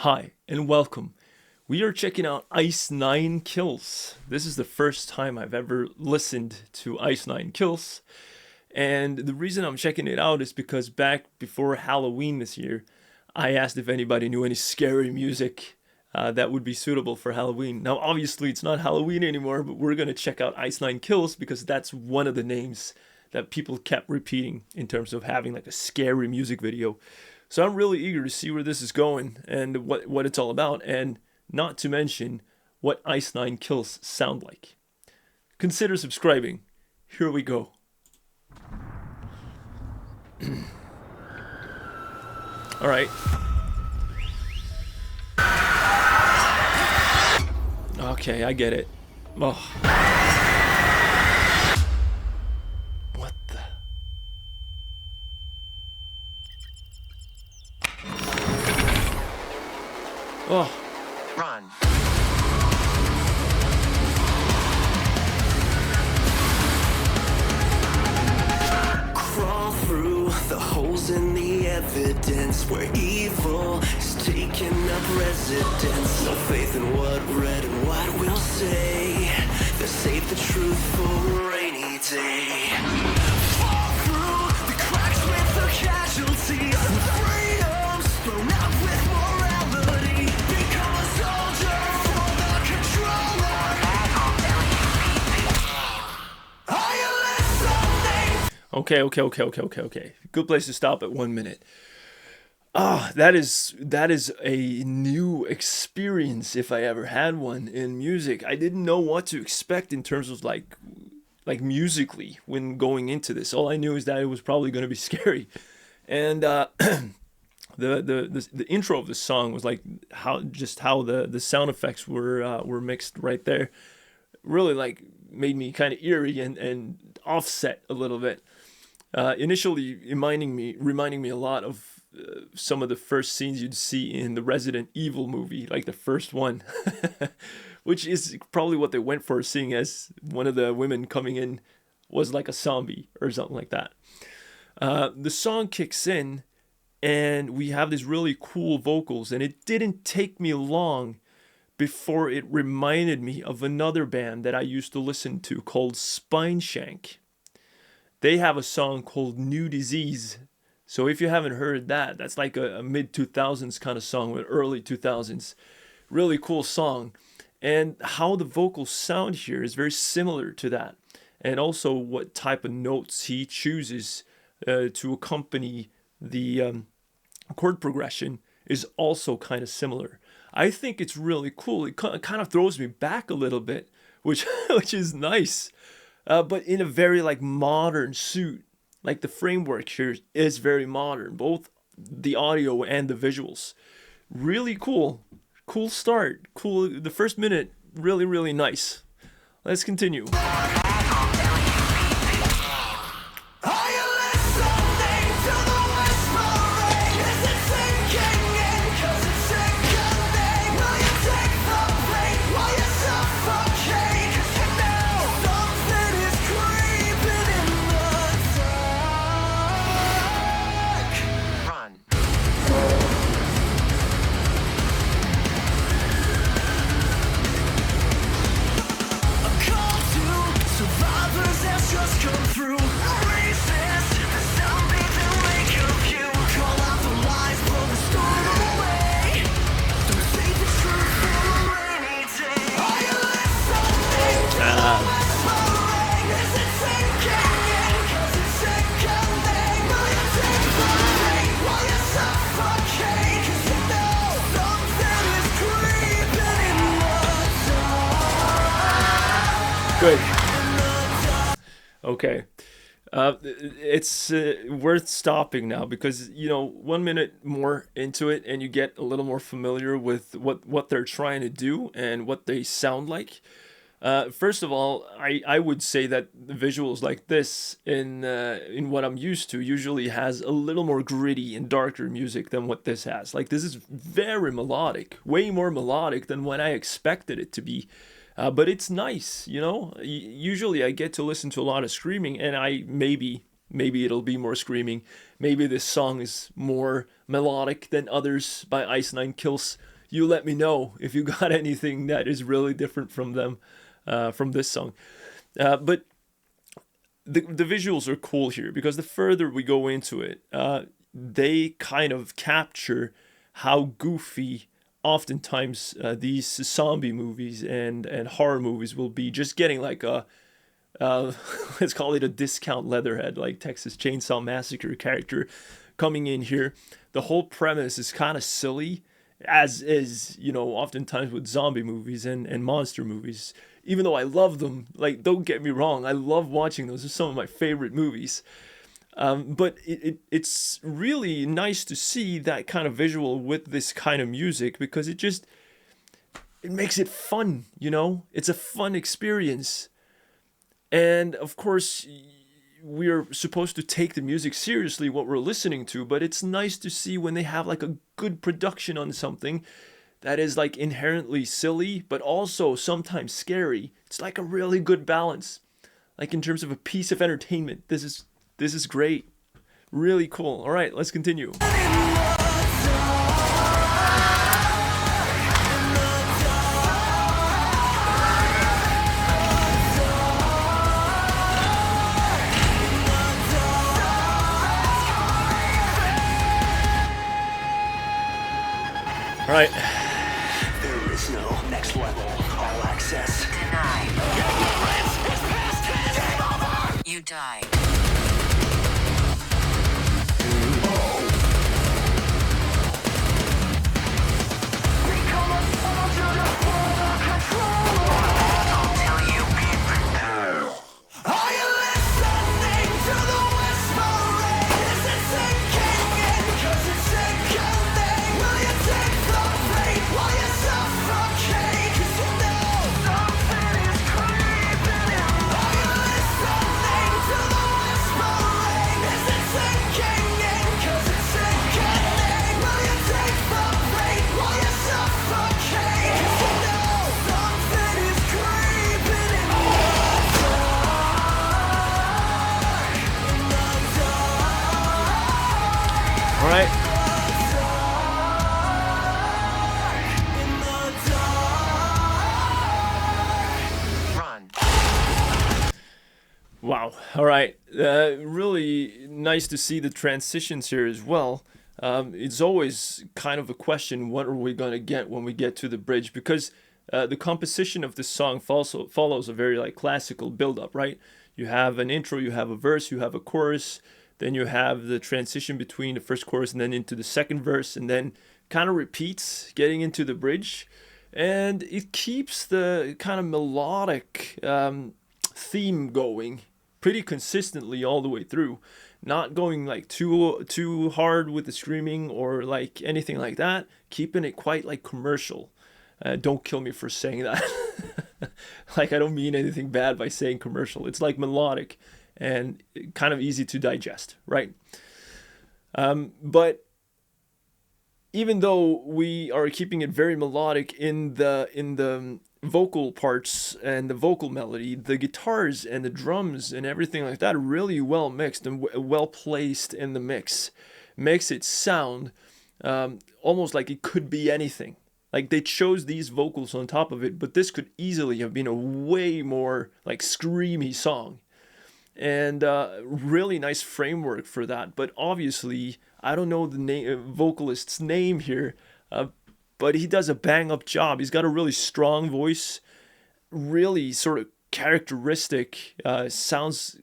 Hi, and welcome. We are checking out Ice Nine Kills. This is the first time I've ever listened to Ice Nine Kills, and the reason I'm checking it out is because back before Halloween this year, I asked if anybody knew any scary music that would be suitable for Halloween. Now, obviously, it's not Halloween anymore, but we're gonna check out Ice Nine Kills because that's one of the names that people kept repeating in terms of having like a scary music video. So I'm really eager to see where this is going and what it's all about, and not to mention what Ice Nine Kills sound like. Consider subscribing. Here we go. All right. Okay, I get it. Oh. What the? Oh. Run. Crawl through the holes in the evidence where evil is taking up residence. No faith in what red and white will say. They save the truth for a rainy day. Fall through the cracks with the casualties. With freedoms thrown out with morality. Become a soldier for the controller. Are you listening? Okay. Good place to stop at 1 minute. That is a new experience if I ever had one in music. I didn't know what to expect in terms of like musically when going into this. All I knew is that it was probably going to be scary, and the intro of the song was like how the sound effects were mixed right there. Really like made me kind of eerie and offset a little bit. Initially reminding me a lot of some of the first scenes you'd see in the Resident Evil movie, like the first one, which is probably what they went for, seeing as one of the women coming in was like a zombie or something like that. The song kicks in, and we have these really cool vocals, and it didn't take me long before it reminded me of another band that I used to listen to called Spineshank. They have a song called New Disease. So if you haven't heard that, that's like a mid 2000s kind of song, with early 2000s. Really cool song. And how the vocals sound here is very similar to that. And also what type of notes he chooses to accompany the chord progression is also kind of similar. I think it's really cool. It kind of throws me back a little bit, which which is nice. But in a very like modern suit. Like the framework here is very modern, both the audio and the visuals. Really cool. Cool start. Cool. The first minute, really, really nice. Let's continue. Are you listening to the whispering? Is it sinking in? 'Cause it's sickening. Will you take the bait? Will you suffocate? 'Cause you know something is creeping in the dark. Run. A call to survivors has just come through. Resist the zombies that make of you. Call out the lies, blow the storm away. Don't save the truth for a rainy day. Are you listening to the whispering? Is it sinking in? 'Cause it's sickening. Will you take the bait? Will you suffocate? 'Cause you know something is creeping in the dark. Good. Okay. It's worth stopping now because 1 minute more into it and you get a little more familiar with what they're trying to do and what they sound like. First of all, I would say that the visuals like this in what I'm used to usually has a little more gritty and darker music than what this has. Like this is very melodic, way more melodic than what I expected it to be. But it's nice. Usually I get to listen to a lot of screaming, and I maybe maybe it'll be more screaming. Maybe this song is more melodic than others by Ice Nine Kills. You let me know if you got anything that is really different from them, from this song. But the visuals are cool here because the further we go into it, they kind of capture how goofy oftentimes these zombie movies and horror movies will be. Just getting like a let's call it a discount Leatherhead, like Texas Chainsaw Massacre character coming in here. The whole premise is kind of silly, as is, you know, oftentimes with zombie movies and monster movies. Even though I love them, like, don't get me wrong, I love watching those. They're some of my favorite movies. But it's really nice to see that kind of visual with this kind of music, because it makes it fun, you know? It's a fun experience. And of course, we're supposed to take the music seriously, what we're listening to, but it's nice to see when they have like a good production on something that is like inherently silly, but also sometimes scary. It's like a really good balance. Like in terms of a piece of entertainment, this is great. Really cool. All right, let's continue. All right. There is no next level. All access. Denied. You died. Until you be prepared. Are you listening to the whispering? Is it sinking in? 'Cause it's sickening. Will you take the bait while you suffocate? 'Cause you know something is creeping in. Are you listening to the whispering? Is it sinking in? 'Cause it's sickening. Will you take the bait while you suffocate? 'Cause you know something is creeping in. All right. Run. Wow. All right. Really nice to see the transitions here as well. It's always kind of a question, what are we going to get when we get to the bridge? Because the composition of this song follows a very like classical build-up, right? You have an intro, you have a verse, you have a chorus, then you have the transition between the first chorus and then into the second verse, and then kind of repeats getting into the bridge. And it keeps the kind of melodic theme going pretty consistently all the way through, not going like too hard with the screaming or like anything like that, keeping it quite like commercial. Don't kill me for saying that. Like, I don't mean anything bad by saying commercial. It's like melodic and kind of easy to digest, right? But even though we are keeping it very melodic in the vocal parts and the vocal melody, the guitars and the drums and everything like that are really well mixed and well placed in the mix. Makes it sound almost like it could be anything. Like, they chose these vocals on top of it, but this could easily have been a way more like screamy song. And really nice framework for that. But obviously, I don't know the vocalist's name here, but he does a bang up job. He's got a really strong voice, really sort of characteristic, sounds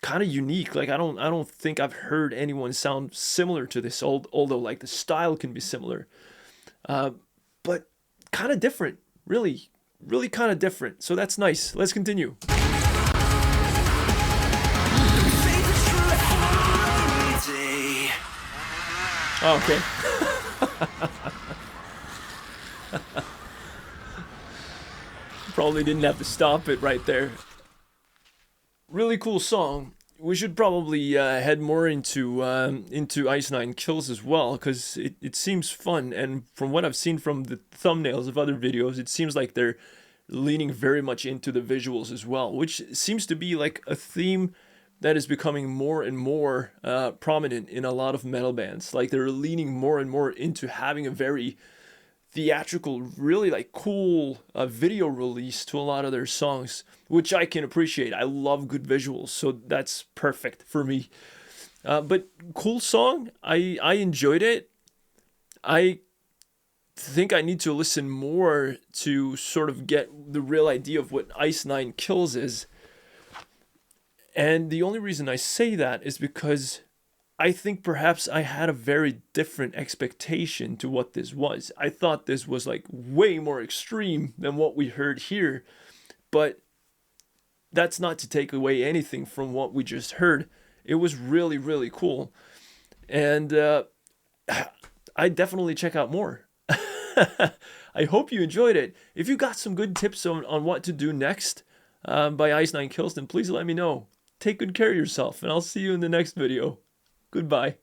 kind of unique. Like, I don't think I've heard anyone sound similar to this, although like the style can be similar. But kind of different, really kind of different. So that's nice. Let's continue. Oh, okay. Probably didn't have to stop it right there. Really cool song. We should probably head more into Ice Nine Kills as well, because it seems fun, and from what I've seen from the thumbnails of other videos, it seems like they're leaning very much into the visuals as well, which seems to be like a theme that is becoming more and more prominent in a lot of metal bands. Like they're leaning more and more into having a very theatrical, really like cool video release to a lot of their songs, which I can appreciate. I love good visuals, so that's perfect for me. But cool song. I enjoyed it. I think I need to listen more to sort of get the real idea of what Ice Nine Kills is. And the only reason I say that is because I think perhaps I had a very different expectation to what this was. I thought this was like way more extreme than what we heard here, but that's not to take away anything from what we just heard. It was really, really cool. And I definitely check out more. I hope you enjoyed it. If you got some good tips on what to do next by Ice Nine Kills, then please let me know. Take good care of yourself, and I'll see you in the next video. Goodbye.